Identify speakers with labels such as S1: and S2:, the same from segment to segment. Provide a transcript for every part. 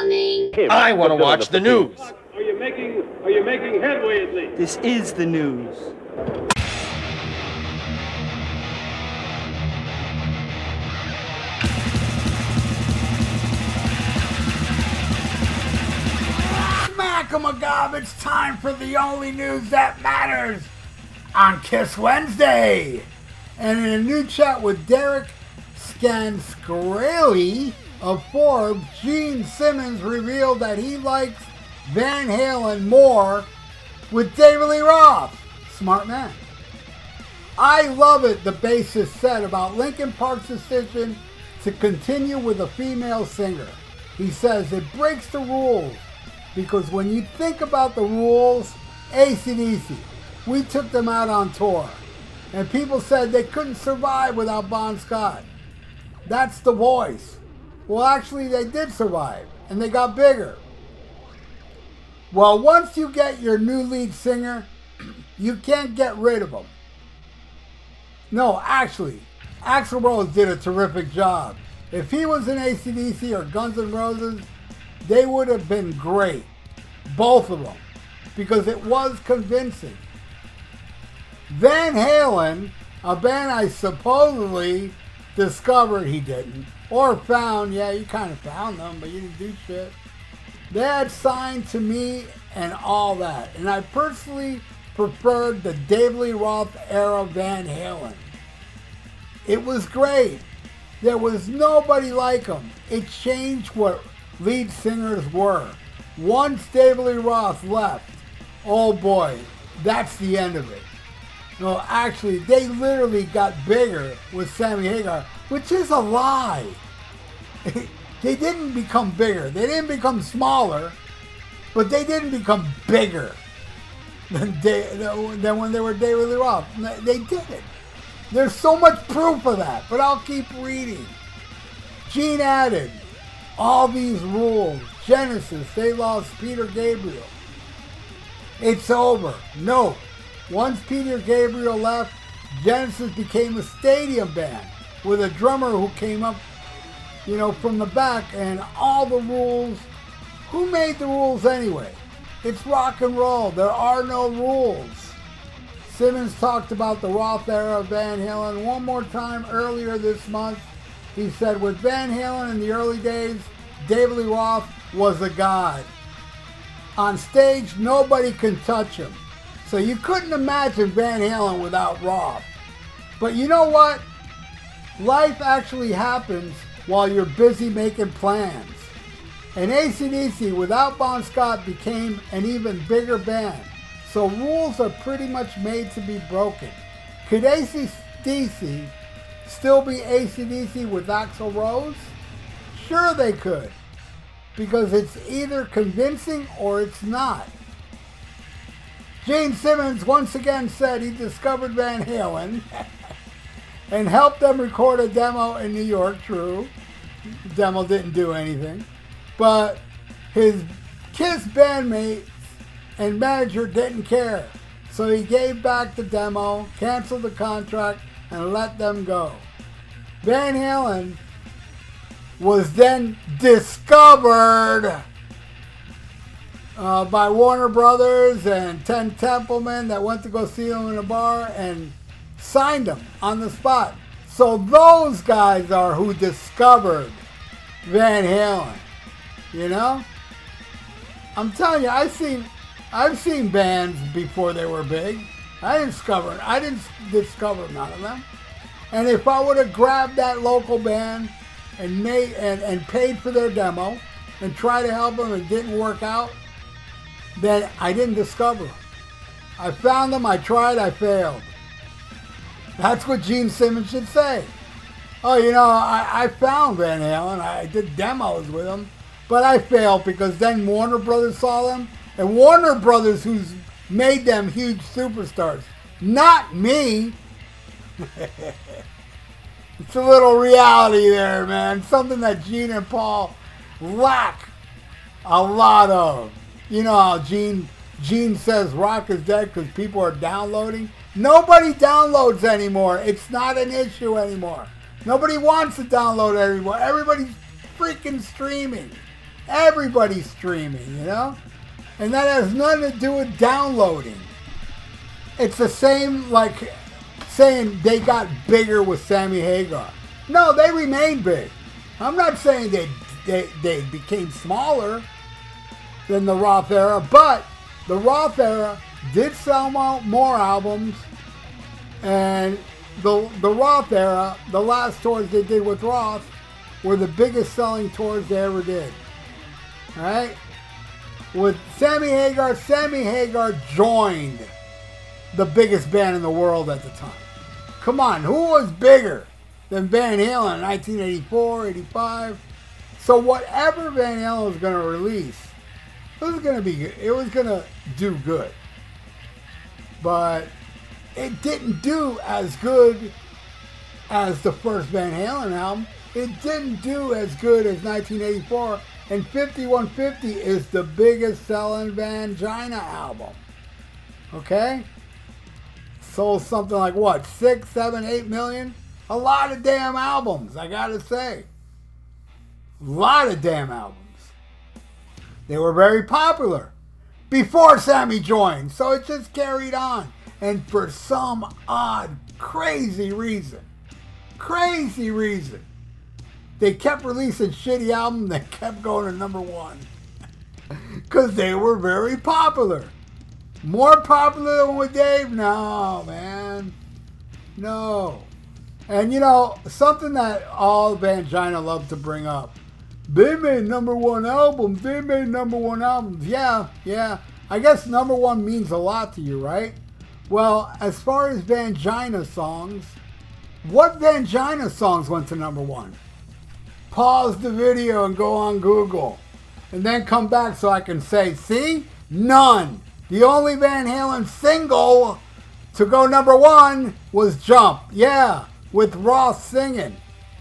S1: morning.
S2: I want to watch the news.
S3: Are you making headway at least?
S4: This is the news.
S5: Smack-a-ma-gob, it's time for the only news that matters on Kiss Wednesday. And in a new chat with Derek Scanscrelli of Forbes, Gene Simmons revealed that he likes Van Halen more with David Lee Roth. Smart man. I love it, the bassist said about Linkin Park's decision to continue with a female singer. He says it breaks the rules because when you think about the rules, AC/DC, we took them out on tour and people said they couldn't survive without Bon Scott. That's the voice. Well, actually they did survive and they got bigger. Well, once you get your new lead singer, you can't get rid of him. No, actually, Axl Rose did a terrific job. If he was in AC/DC or Guns N' Roses, they would have been great. Both of them. Because it was convincing. Van Halen, a band I supposedly discovered, he didn't. Or found, yeah, you kind of found them, but you didn't do shit. They had signed to me and all that. And I personally preferred the David Lee Roth-Era Van Halen. It was great. There was nobody like him. It changed what lead singers were. Once David Lee Roth left, oh boy, that's the end of it. No, actually, they literally got bigger with Sammy Hagar, which is a lie. They didn't become bigger. They didn't become smaller, but they didn't become bigger than when they were David Lee Roth. They did it. There's so much proof of that, but I'll keep reading. Gene added all these rules. Genesis, they lost Peter Gabriel. It's over. No. Once Peter Gabriel left, Genesis became a stadium band with a drummer who came up, from the back, and all the rules. Who made the rules anyway? It's rock and roll. There are no rules. Simmons talked about the Roth-Era Van Halen one more time earlier this month. He said, with Van Halen in the early days, David Lee Roth was a god. On stage, nobody can touch him. So you couldn't imagine Van Halen without Roth. But you know what? Life actually happens while you're busy making plans. And AC/DC without Bon Scott became an even bigger band. So rules are pretty much made to be broken. Could AC/DC still be AC/DC with Axl Rose? Sure they could. Because it's either convincing or it's not. Gene Simmons once again said he discovered Van Halen and helped them record a demo in New York, true. The demo didn't do anything. But his Kiss bandmates and manager didn't care. So he gave back the demo, canceled the contract, and let them go. Van Halen was then discovered by Warner Brothers and Ten Templeman that went to go see him in a bar and signed him on the spot. So those guys are who discovered Van Halen. I'm telling you, I've seen bands before they were big. I didn't discover none of them. And if I would have grabbed that local band and paid for their demo and tried to help them and it didn't work out, then I didn't discover them. I found them, I tried, I failed. That's what Gene Simmons should say. Oh, I found Van Halen, I did demos with them, but I failed because then Warner Brothers saw them, and Warner Brothers, who's made them huge superstars, not me. It's a little reality there, man. Something that Gene and Paul lack a lot of. You know how Gene says rock is dead because people are downloading? Nobody downloads anymore. It's not an issue anymore. Nobody wants to download anymore. Everybody's freaking streaming. Everybody's streaming, you know? And that has nothing to do with downloading. It's the same like saying they got bigger with Sammy Hagar. No, they remain big. I'm not saying they became smaller than the Roth-Era, but the Roth-Era did sell more albums, and the Roth-Era, the last tours they did with Roth, were the biggest selling tours they ever did. Alright? With Sammy Hagar joined the biggest band in the world at the time. Come on, who was bigger than Van Halen in 1984, 85? So whatever Van Halen was going to release, it was going to be good. It was going to do good. But it didn't do as good as the first Van Halen album. It didn't do as good as 1984. And 5150 is the biggest selling Vangina album. Okay? Sold something like what? 6, 7, 8 million? A lot of damn albums, I gotta say. A lot of damn albums. They were very popular before Sammy joined, so it just carried on. And for some odd, crazy reason, they kept releasing shitty albums that kept going to number one. Because they were very popular. More popular than with Dave? No, man. No. And you know, something that all Vangina love to bring up. They made number one albums. Yeah. I guess number one means a lot to you, right? Well, as far as Vangina songs, what Vangina songs went to number one? Pause the video and go on Google. And then come back so I can say, see? None. The only Van Halen single to go number one was Jump. Yeah. With Roth singing.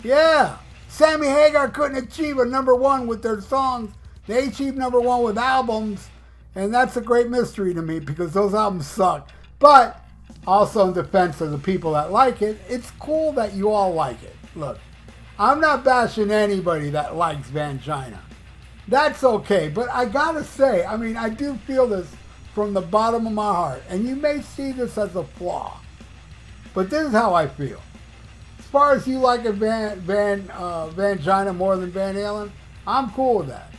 S5: Yeah. Sammy Hagar couldn't achieve a number one with their songs. They achieved number one with albums. And that's a great mystery to me because those albums suck. But also in defense of the people that like it, it's cool that you all like it. Look, I'm not bashing anybody that likes Vangina. That's okay. But I gotta say, I mean, I do feel this from the bottom of my heart. And you may see this as a flaw. But this is how I feel. As far as you like a Vangina more than Van Halen, I'm cool with that.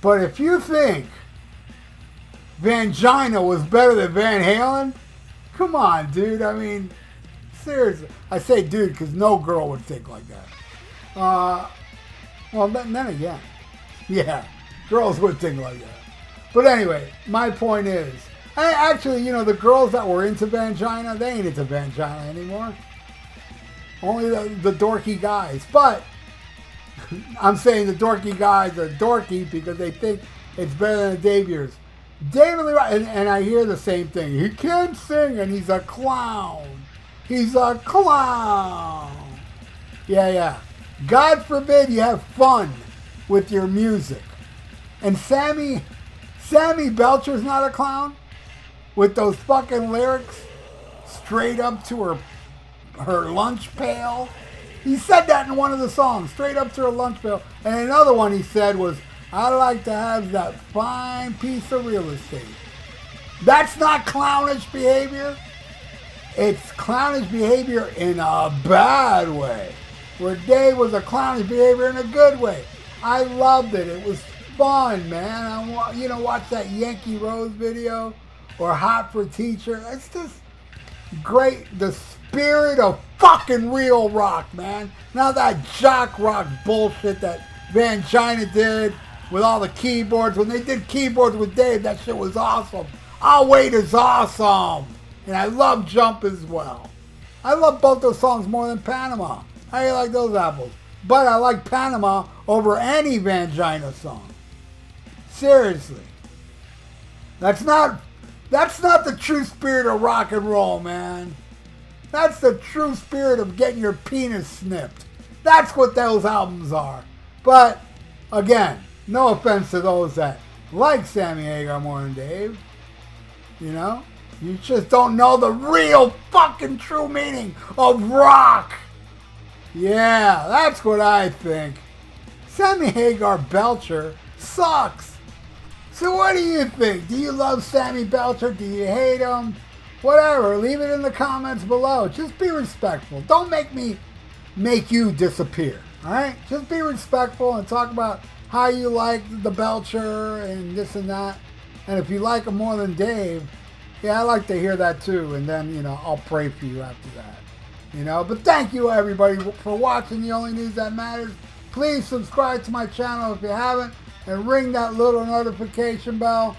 S5: But if you think Vangina was better than Van Halen, come on, dude. I mean, seriously. I say dude because no girl would think like that. Well, then again, yeah, girls would think like that. But anyway, my point is, actually, you know, the girls that were into Vangina, they ain't into Vangina anymore. Only the dorky guys. But I'm saying the dorky guys are dorky because they think it's better than the Dave years. David Lee Roth, and I hear the same thing. He can't sing and he's a clown. He's a clown. Yeah. God forbid you have fun with your music. And Sammy Belcher's not a clown with those fucking lyrics straight up to her lunch pail. He said that in one of the songs, straight up to her lunch pail. And another one he said was, I'd like to have that fine piece of real estate. That's not clownish behavior. It's clownish behavior in a bad way. Where Dave was a clownish behavior in a good way. I loved it. It was fun, man. Watch that Yankee Rose video or Hot for Teacher. It's just great. The spirit of fucking real rock, man. Not that jock rock bullshit that Vangina did with all the keyboards. When they did keyboards with Dave, that shit was awesome. I'll Wait is awesome. And I love Jump as well. I love both those songs more than Panama. How do you like those apples? But I like Panama over any Vangina song. Seriously. That's not the true spirit of rock and roll, man. That's the true spirit of getting your penis snipped. That's what those albums are. But, again, no offense to those that like Sammy Hagar more than Dave. You know? You just don't know the real fucking true meaning of rock. Yeah, that's what I think. Sammy Hagar Belcher sucks. So what do you think? Do you love Sammy Belcher? Do you hate him? Whatever. Leave it in the comments below. Just be respectful. Don't make me make you disappear. Alright? Just be respectful and talk about how you like the Belcher and this and that. And if you like him more than Dave, yeah, I like to hear that too. And then, you know, I'll pray for you after that. You know, but thank you everybody for watching The Only News That Matters. Please subscribe to my channel if you haven't and ring that little notification bell.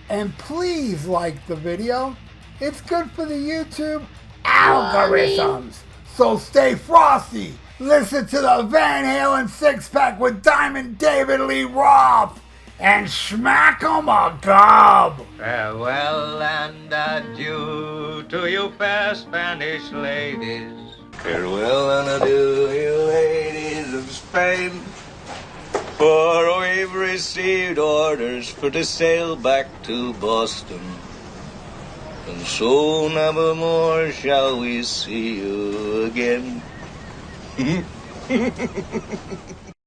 S5: And please like the video. It's good for the YouTube algorithms. So stay frosty. Listen to the Van Halen 6-pack with Diamond David Lee Roth. And smack 'em a gob.
S2: Farewell and adieu to you fair Spanish ladies.
S1: Farewell and adieu, you ladies of Spain. For we've received orders for to sail back to Boston. And so never more shall we see you again.